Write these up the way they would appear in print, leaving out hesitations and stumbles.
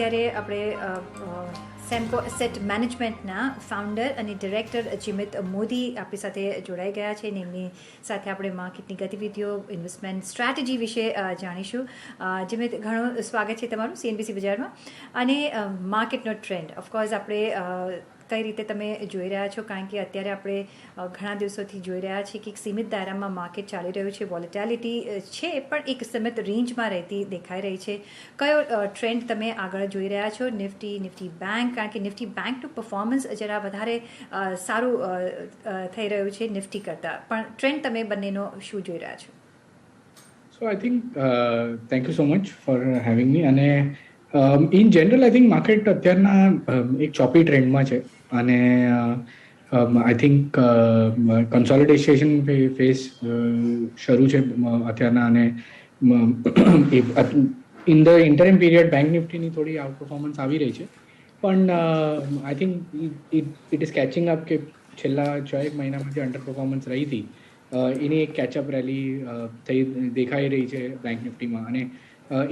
અત્યારે આપણે સેમ્કો એસેટ મેનેજમેન્ટના ફાઉન્ડર અને ડિરેક્ટર જીમિત મોદી આપણી સાથે જોડાઈ ગયા છે અને એમની સાથે આપણે માર્કેટની ગતિવિધિઓ ઇન્વેસ્ટમેન્ટ સ્ટ્રેટેજી વિશે જાણીશું. જીમિત, ઘણું સ્વાગત છે તમારું CNBC બજારમાં. અને માર્કેટનો ટ્રેન્ડ ઓફકોર્સ આપણે કઈ રીતે તમે જોઈ રહ્યા છો, કારણ કે અત્યારે આપણે ઘણા દિવસોથી જોઈ રહ્યા છીએ કે એક સીમિત દાયરામાં માર્કેટ ચાલી રહ્યું છે, વોલેટિલિટી છે પણ એક સીમિત રેન્જમાં રહેતી દેખાઈ રહી છે. કયો ટ્રેન્ડ તમે આગળ જોઈ રહ્યા છો? નિફ્ટી બેંક, કારણ કે નિફ્ટી બેંકનું પરફોર્મન્સ જરા વધારે સારું થઈ રહ્યું છે નિફ્ટી કરતાં, પણ ટ્રેન્ડ તમે બંનેનો શું જોઈ રહ્યા છો? So I think thank you so much for having me. અને in general I think market અત્યારના એક ચોપી ટ્રેન્ડમાં છે અને આઈ થિંક કન્સોલિડેશન ફેઝ શરૂ છે અત્યારના. અને in the interim period bank નિફ્ટીની થોડી આઉટ પરફોર્મન્સ આવી રહી છે, પણ I think it is catching up કે છેલ્લા 6 મહિનામાં જે અંડર પરફોર્મન્સ રહી હતી એની એક કેચઅપ રેલી થઈ દેખાઈ રહી છે બેંક નિફ્ટીમાં. અને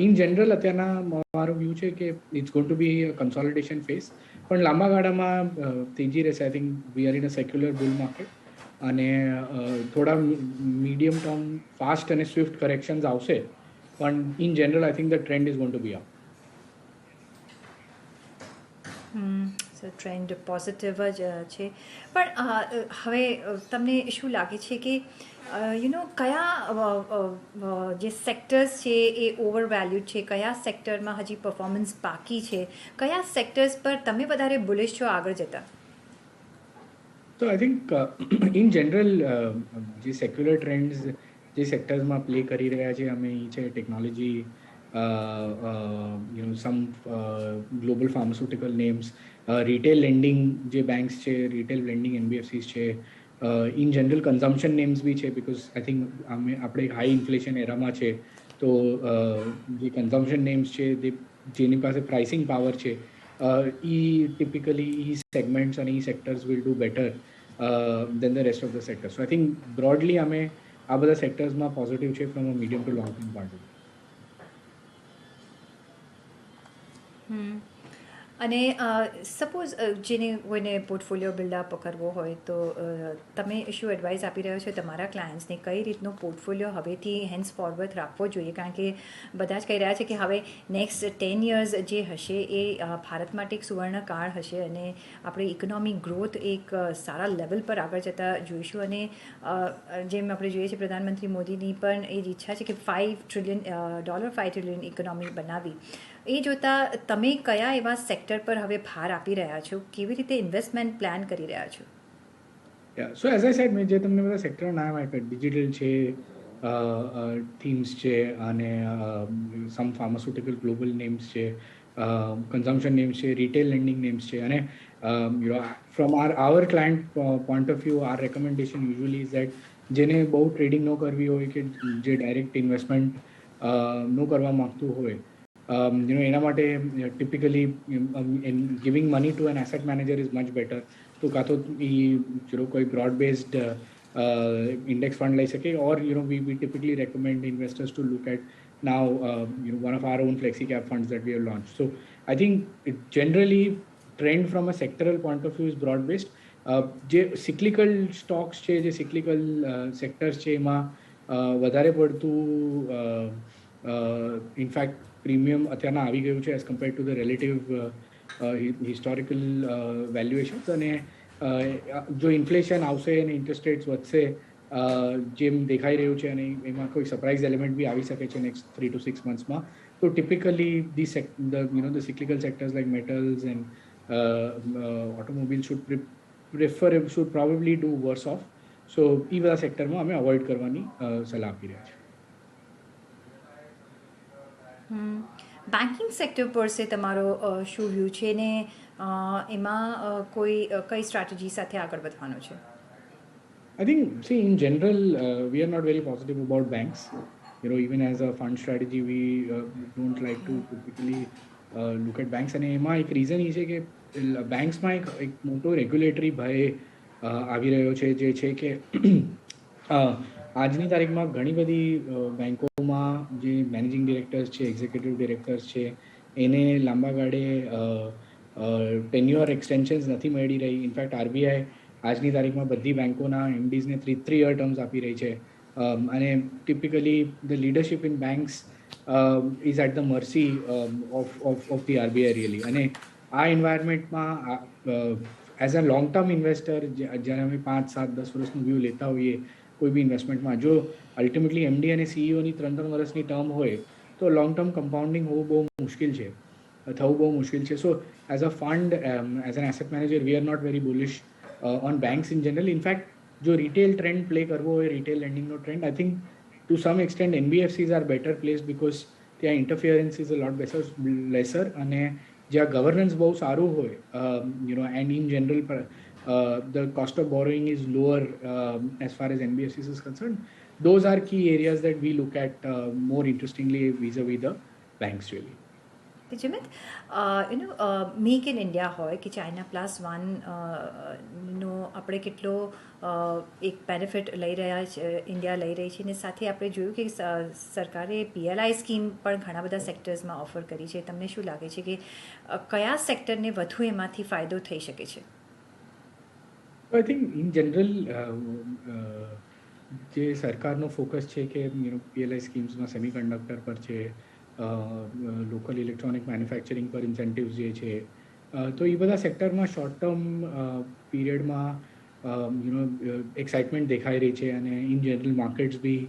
ઇન જનરલ અત્યારના મારો વ્યૂ છે કે it's going to be consolidation phase, પણ લાંબા ગાળામાં તેજી રહેશે. I think we are in a secular bull market અને થોડા મીડિયમ ટર્મ ફાસ્ટ અને સ્વિફ્ટ કરેક્શન્સ આવશે, પણ in general I think the trend is going to be up. So trend positive જ છે, પણ હવે તમને શું લાગે છે કે કયા જે સેક્ટર્સ છે એ ઓવરવેલ્યુડ છે, કયા સેક્ટરમાં હજી પરફોર્મન્સ બાકી છે, કયા સેક્ટર્સ પર તમે વધારે બુલિશ છો આગળ જતા? તો આઈ થિંક ઇન જનરલ જે સેક્યુલર ટ્રેન્ડ્સ જે સેક્ટર્સમાં પ્લે કરી રહ્યા છે અમે એ છે technology, some global pharmaceutical names, retail lending જે બેંક્સ છે, retail lending NBFCs છે, ઇન જનરલ કન્ઝમ્પશન નેમ્સ બી છે, બીકોઝ આઈ થિંક આપણે એક હાઈ ઇન્ફ્લેશન એરામાં છે, તો જે કન્ઝમ્પશન નેમ્સ છે જેની પાસે પ્રાઇસિંગ પાવર છે ટિપિકલી ઈ સેગમેન્ટ્સ અને ઈ sectors will do better than the rest of the sectors. So I think broadly અમે આ બધા સેક્ટર્સમાં પોઝિટિવ છે from a medium to long term point of view. અને સપોઝ જેને કોઈને પોર્ટફોલિયો બિલ્ડઅપ કરવો હોય તો તમે શું એડવાઇસ આપી રહ્યો છો તમારા ક્લાયન્ટ્સને? કઈ રીતનો પોર્ટફોલિયો હવેથી હેન્સ ફોરવર્ડ રાખવો જોઈએ? કારણ કે બધા જ કહી રહ્યા છે કે હવે નેક્સ્ટ 10 years જે હશે એ ભારત માટે એક સુવર્ણકાળ હશે અને આપણે ઇકોનોમિક ગ્રોથ એક સારા લેવલ પર આગળ જતાં જોઈશું. અને જેમ આપણે જોઈએ છીએ પ્રધાનમંત્રી મોદીની પણ એ જ ઈચ્છા છે કે $5 trillion ઇકોનોમી બનાવી. એ જોતાં તમે કયા એવા સેક્ટર પર હવે ભાર આપી રહ્યા છો? કેવી રીતે ઇન્વેસ્ટમેન્ટ પ્લાન કરી રહ્યા છો? સો એઝ આઈ સેડ, મેં જે તમને બધા સેક્ટર નામ આપ્યા, ડિજિટલ છે, થીમ્સ છે, અને સમ ફાર્માસ્યુટિકલ ગ્લોબલ નેમ્સ છે, કન્ઝમ્પશન નેમ્સ છે, રિટેલ લેન્ડિંગ નેમ્સ છે. અને from our client point of view, our recommendation usually is that જેને બહુ ટ્રેડિંગ ન કરવી હોય કે જે ડાયરેક્ટ ઇન્વેસ્ટમેન્ટ ન કરવા માંગતું હોય, એના માટે typically giving money to an asset manager is much better. તો કાં તો કોઈ બ્રોડ બેઝડ index fund લઈ શકે, or we typically recommend investors to look at now one of our own flexi cap funds that we have launched. So I think it generally trend from a sectoral point of view is broad based. જે cyclical Stokes છે, જે cyclical sectors છે, એમાં વધારે પડતું in fact premium અત્યારના આવી ગયું છે as compared to the relative historical valuations. અને જો ઇન્ફ્લેશન આવશે અને ઇન્ટરેસ્ટ રેટ્સ વધશે જેમ દેખાઈ રહ્યું છે, અને એમાં કોઈ સરપ્રાઇઝ એલિમેન્ટ બી આવી શકે છે નેક્સ્ટ 3 to 6 monthsમાં, તો typically the cyclical sectors like metals and automobiles should probably do worse off. So એ બધા સેક્ટરમાં અમે અવોઇડ કરવાની સલાહ આપી રહ્યા છીએ. બેન્કિંગ સેક્ટર પર છે તમારો શું વ્યૂ છે ને એમાં કઈ સ્ટ્રેટેજી સાથે આગળ વધવાનું છે? I think, see, in general, we are not very positive about banks. Even as a fund strategy, we don't like to typically look at banks. અને એમાં એક રીઝન એ છે કે બેંક્સમાં એક મોટો રેગ્યુલેટરી ભય આવી રહ્યો છે, જે છે કે આજની તારીખમાં ઘણી બધી બેંકોમાં જે મેનેજિંગ ડિરેક્ટર્સ છે, એક્ઝિક્યુટિવ ડિરેક્ટર્સ છે, એને લાંબા ગાળે ટેન્યુઅર એક્સટેન્શન્સ નથી મળી રહી. ઇનફેક્ટ આરબીઆઈ આજની તારીખમાં બધી બેન્કોના એમડીઝને 3 યર ટર્મ્સ આપી રહી છે. અને typically the leadership in banks is at the mercy of the RBI really. અને આ એન્વાયરમેન્ટમાં as a long term investor જ્યારે અમે 5, 7, 10 વર્ષનું વ્યૂ લેતા હોઈએ કોઈ બી ઇન્વેસ્ટમેન્ટમાં, જો અલ્ટિમેટલી એમડી અને સીઈઓની 3 વર્ષની ટર્મ હોય તો લોંગ ટર્મ કમ્પાઉન્ડિંગ હોવું બહુ મુશ્કેલ છે, થવું બહુ મુશ્કેલ છે. So as a fund, as an asset manager, we are not very bullish on banks in general. In fact જો રિટેલ ટ્રેન્ડ પ્લે કરવો હોય, રિટેલ લેન્ડિંગનો trend, I think to some extent NBFCs are better place because ત્યાં interference is a lot lesser, અને જ્યાં governance બહુ સારું હોય, and in general the cost of borrowing is lower as far as NBFCs is concerned. Those are key areas that we look at more interestingly vis-a-vis the banks really. Jimit, make in India હોય કે China+1 નો આપણે કેટલો એક benefit લઈ રહ્યા છે, India લઈ રહી છે, અને સાથે આપણે જોયું કે સરકારે PLI સ્કીમ પણ ઘણા બધા સેક્ટર્સમાં ઓફર કરી છે. તમને શું લાગે છે કે કયા સેક્ટરને વધુ એમાંથી ફાયદો થઈ શકે છે? I think in general જે સરકારનો ફોકસ છે કે PLI સ્કીમ્સમાં સેમિકન્ડક્ટર પર છે, લોકલ ઇલેક્ટ્રોનિક મેન્યુફેક્ચરિંગ પર ઇન્સેન્ટિવ્સ જે છે, તો એ બધા સેક્ટરમાં શોર્ટ ટર્મ પીરિયડમાં એક્સાઇટમેન્ટ દેખાઈ રહી છે, અને ઇન જનરલ માર્કેટ્સ બી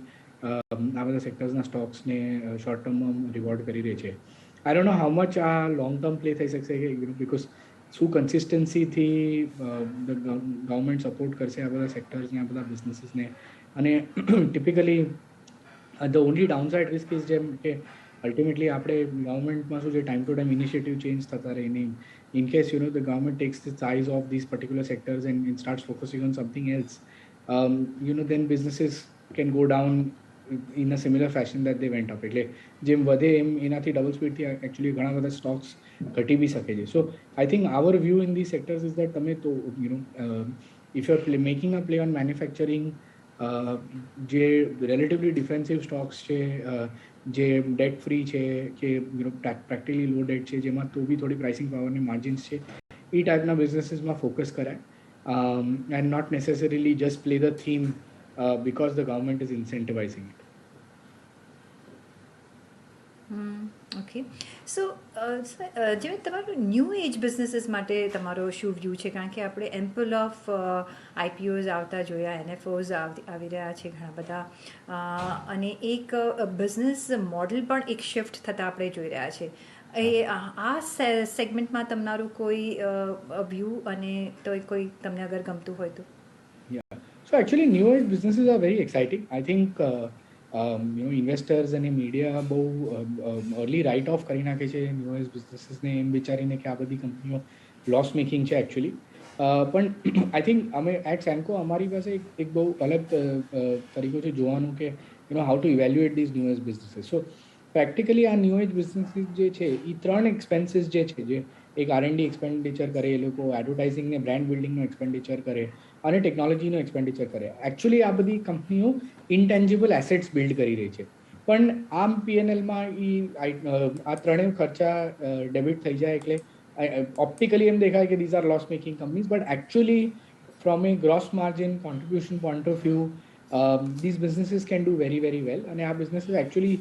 આ બધા સેક્ટર્સના સ્ટોક્સને શોર્ટ ટર્મમાં રિવોર્ડ કરી રહી છે. I don't know how much આ લોંગ ટર્મ પ્લે થઈ શકશે કે બિકોઝ શું કન્સિસ્ટન્સીથી ગવર્મેન્ટ સપોર્ટ કરશે આ બધા સેક્ટર્સને, આ બધા બિઝનેસીસને. અને typically the only downside risk is જેમ કે અલ્ટિમેટલી આપણે ગવર્મેન્ટમાં શું છે, time to time initiative change થતા રહે. In case the government tax the size of this particular sectors and starts focusing on something else, then businesses can go down in a similar fashion that they went up. એટલે જેમ વધે એમ એનાથી double સ્પીડથી actually ઘણા બધા Stokes ઘટી બી શકે છે. So I think our view in the sectors is that તમે તો if you are making a play on manufacturing, જે રિલેટિવલી ડિફેન્સિવ સ્ટોક્સ છે, જે ડેટ ફ્રી છે કે પ્રેક્ટિકલી લો ડેટ છે, જેમાં તો બી થોડી પ્રાઇસિંગ પાવરની માર્જિન્સ છે, એ ટાઈપના બિઝનેસીસમાં ફોકસ કરાય. And not necessarily just play the theme because the government is incentivizing it. Okay, so જેમ તમારું ન્યૂ એજ બિઝનેસીસ માટે તમારો શું વ્યૂ છે? કારણ કે આપણે એમ્પલ ઓફ આઈપીઓઝ આવતા જોયા, NFOs આવી રહ્યા છે ઘણા બધા, અને એક બિઝનેસ મોડલ પણ એક શિફ્ટ થતાં આપણે જોઈ રહ્યા છે. આ સેગમેન્ટમાં તમારું કોઈ વ્યૂ અને તો કોઈ તમને અગર ગમતું હોય તો? Yeah, so actually new age businesses are very exciting. I think investors અને મીડિયા બહુ અર્લી રાઇટ ઓફ કરી નાખે છે ન્યૂ એજ બિઝનેસીસને, એમ વિચારીને કે આ બધી કંપનીઓ લોસ મેકિંગ છે એકચ્યુઅલી. પણ આઈ થિંક અમે એટ સેન્કો અમારી પાસે એક બહુ અલગ તરીકો છે જોવાનું કે how to evaluate these new age businesses. So practically આ ન્યૂ એજ બિઝનેસીસ જે છે એ 3 એક્સપેન્સીસ જે છે, જે એક R&D એક્સપેન્ડિચર કરે, એ લોકો એડવર્ટાઇઝિંગ ને બ્રાન્ડ બિલ્ડિંગનો એક્સપેન્ડિચર કરે, અને ટેકનોલોજીનો એક્સપેન્ડિચર કરે. એકચ્યુઅલી આ બધી કંપનીઓ ઇન્ટેન્જિબલ એસેટ્સ બિલ્ડ કરી રહી છે, પણ આમ PNLમાં આ ત્રણેય ખર્ચા ડેબિટ થઈ જાય એટલે ઓપ્ટિકલી એમ દેખાય કે these are loss making companies, but actually from a gross margin contribution point of view these businesses can do very very well, અને આ businesses actually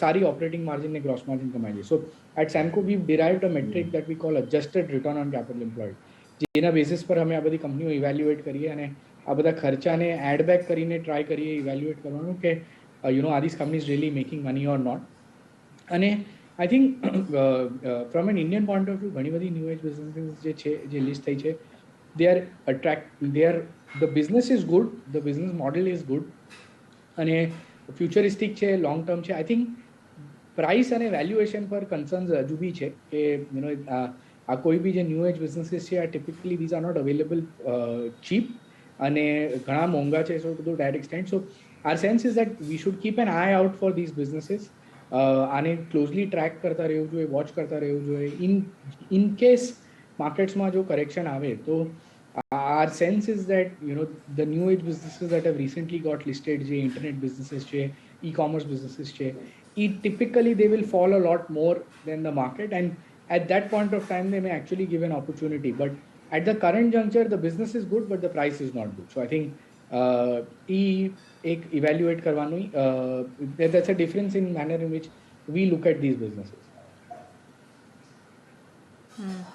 સારી ઓપરેટિંગ માર્જિન ને ગ્રોસ માર્જિન કમાય છે. So at Senco we derived a metric that we call adjusted return on capital employed, જેના basis પર અમે આ બધી કંપનીઓ ઇવેલ્યુએટ કરીએ અને આ બધા ખર્ચાને એડ બેક કરીને ટ્રાય કરીએ ઇવેલ્યુએટ કરવાનું કે are these companies really making money or not. And I think from an Indian point of view ઘણી બધી ન્યૂ એજ બિઝનેસીસ જે છે, જે લિસ્ટ થઈ છે, the business is good, the business model is good, અને ફ્યુચરિસ્ટિક છે, long term છે. આઈ થિંક પ્રાઇસ અને વેલ્યુએશન પર કન્સર્ન્સ હજુ બી છે કે આ કોઈ બી જે ન્યૂ એજ બિઝનેસીસ છે, આ typically these are not available cheap, અને ઘણા મોંઘા છે to that extent. So our sense is that we should keep an eye out for these businesses. આને ક્લોઝલી ટ્રેક કરતા રહેવું જોઈએ, વોચ કરતા રહેવું જોઈએ. ઇન કેસ માર્કેટ્સમાં જો કરેક્શન આવે તો our sense is that the new age businesses that have recently got listed, જે ઇન્ટરનેટ બિઝનેસીસ છે, ઈ કોમર્સ બિઝનેસીસ છે, typically they will fall a lot more than the market, and at that point of time they may actually give an opportunity. But at the current juncture the business is good but the price is not good. So I think e ek evaluate karwanu, that's a difference in manner in which we look at these businesses.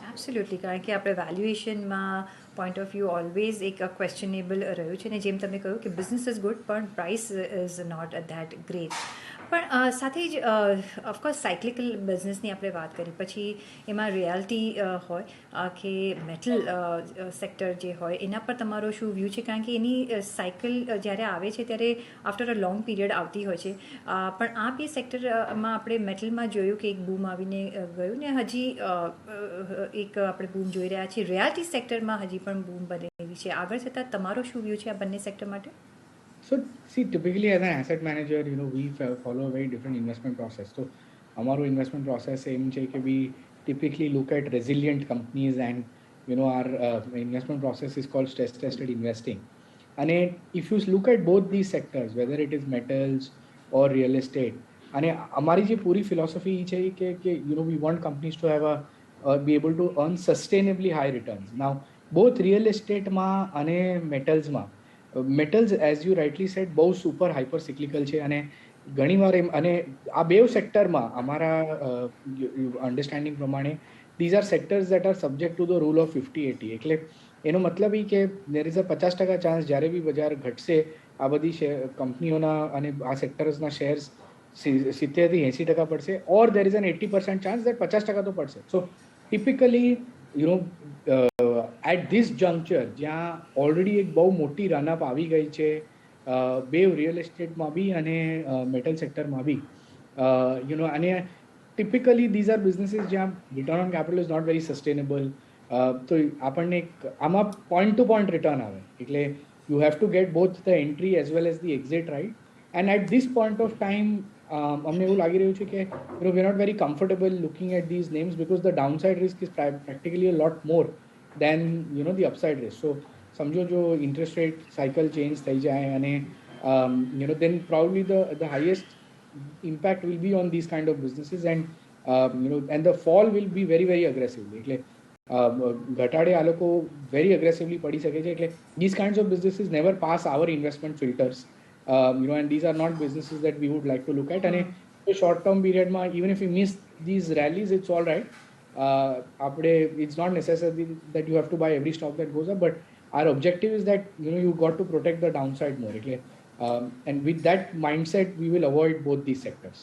Absolutely, કારણ કે આપણે વેલ્યુએશનમાં point of view always એક questionable રહ્યું છે, ને જેમ તમે કહ્યું કે બિઝનેસ ઇઝ ગુડ પણ price is not that great. પણ સાથે જ ઓફકોર્સ સાયક્લિકલ બિઝનેસની આપણે વાત કરી, પછી એમાં રિયાલિટી હોય કે મેટલ સેક્ટર જે હોય એના પર તમારો શું વ્યૂ છે? કારણ કે એની સાયકલ જ્યારે આવે છે ત્યારે આફ્ટર અ લોંગ પીરિયડ આવતી હોય છે. પણ આ બે સેક્ટરમાં આપણે મેટલમાં જોયું કે એક બૂમ આવીને ગયું, ને હજી એક આપણે બૂમ જોઈ રહ્યા છીએ. રિયાલિટી સેક્ટરમાં હજી પણ બૂમ બનેલી છે. આગળ જતાં તમારો શું વ્યૂ છે આ બંને સેક્ટર માટે? So see, typically as an asset manager, we follow a very different investment process. So our investment process aim che ke we typically look at resilient companies, and our investment process is called stress tested investing. And if you look at both these sectors, whether it is metals or real estate, and amari je puri philosophy che ke we want companies to have be able to earn sustainably high returns. Now both real estate ma ane metals ma, metals as you rightly said બહુ super hyper cyclical છે, અને ઘણીવાર અને આ બે સેક્ટરમાં અમારા understanding પ્રમાણે these are sectors that are subject to the rule of 50-80. એટલે એનો મતલબ એ કે there is a 50% ચાન્સ જ્યારે બી બજાર ઘટશે આ બધી કંપનીઓના અને આ સેક્ટર્સના શેર્સ 70-80% પડશે, or there is an 80% chance that 50% તો પડશે. So typically at this juncture જ્યાં ઓલરેડી એક બહુ મોટી રનઅપ આવી ગઈ છે બે રિયલ એસ્ટેટમાં બી અને મેટલ સેક્ટરમાં બી, અને ટિપિકલી these are businesses જ્યાં return on capital is not very sustainable. તો આપણને આમાં પોઈન્ટ ટુ પોઈન્ટ રિટર્ન આવે, એટલે you have to get both the entry as well as the exit right. And at this point of time અમને એવું લાગી રહ્યું છે કે we are not very comfortable looking at these names because the downside risk is practically a lot more than the upside risk. So સમજો જો interest rate cycle change થઈ જાય અને then probably the highest impact will be on these kind of businesses, and and the fall will be very very aggressively. એટલે ઘટાડે આ લોકો very aggressively પડી શકે છે. એટલે these kinds of businesses never pass our investment filters, and these are not businesses that we would like to look at. અને short term period માં even if we miss these rallies it's all right. આપણે it's not necessary that you have to buy every stock that goes up, but our objective is that you got to protect the downside more. And with that mindset we will avoid both these sectors.